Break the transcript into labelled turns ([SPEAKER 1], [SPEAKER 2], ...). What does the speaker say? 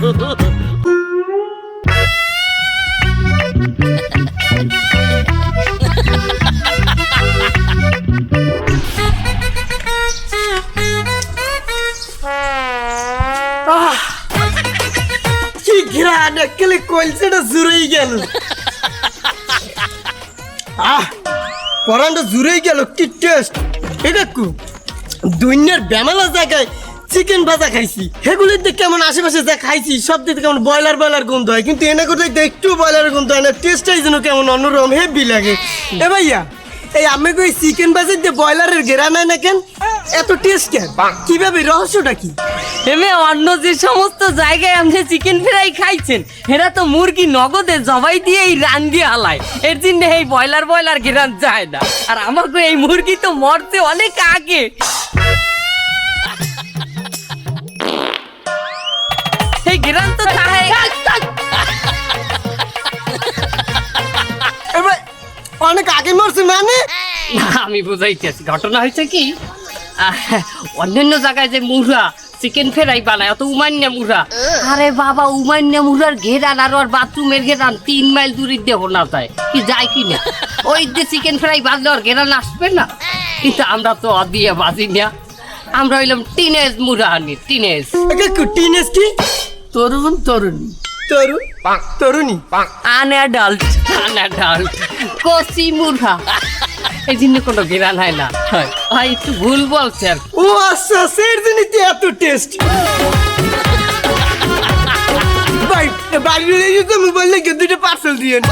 [SPEAKER 1] কি ঘ্রাণ একেলে কলসেটা জুড়েই গেল। পরানটা জুড়েই গেল, কি টেস্ট। এটা কু দুনিয়ার বেমালা জায়গায় চিকেন ভাজা খাইছি, সেগুলিতে কেমন আশেপাশে যা খাইছি সব দিকে কেমন ব্রয়লার গন্ধ হয়, কিন্তু এনে করতে একটু ব্রয়লারের গন্ধ হয় না, টেস্টটাই যেন কেমন অন্যরকম হেভি লাগে। এ ভাইয়া, এই আমি কই চিকেন ভাজা দিয়ে ব্রয়লারের ঘেরা নাই না কেন, এত টেস্ট কেন, কিভাবে, রহস্যটা কি?
[SPEAKER 2] এমে অন্য যে সমস্ত জায়গায় আপনি চিকেন ফ্রাই খাইছেন এরা তো মুরগি নগদে জবাই দিয়ে এই রান্দি হালায়, এর জন্য এই ব্রয়লার ঘেরান যায় না। আর আমাকে এই মুরগি তো মরতে অনেক আগে। এই ঘেরান তো তাই
[SPEAKER 1] এবার অনেক আগে মরছে মানে?
[SPEAKER 2] না, আমি বুঝাইতেছি ঘটনা হয়েছে কি, অন্যান্য জায়গায় যে মুরা চিকেন ফ্রাই বানায় অত উমান্য মুরা, আরে বাবা উমান্য মুরার ঘেরান আর ওর বাথরুমের ঘেরান 3 মাইল দূরে দেহ না যায়, কি যায় কি না, ওই যে চিকেন ফ্রাই বাজলে ওর ঘেরান আসবে না। কিন্তু আমরা তো দিয়ে বাজি না, আমরা হইলাম টিনেজ মুরা আনি, টিনেজ।
[SPEAKER 1] টিনেজ কি?
[SPEAKER 2] তরুণ
[SPEAKER 1] তরুণী
[SPEAKER 2] আনঅ্যাডাল্ট কচি মুরা, এই জন্য কোনো ঘেরান হয় না। ভাই একটু ভুল বলছে আর।
[SPEAKER 1] ও আচ্ছা, সেই জন্যই এত টেস্ট। ভাই বাড়ি মোবাইল লেগে 2টা পার্সেল দিয়েন।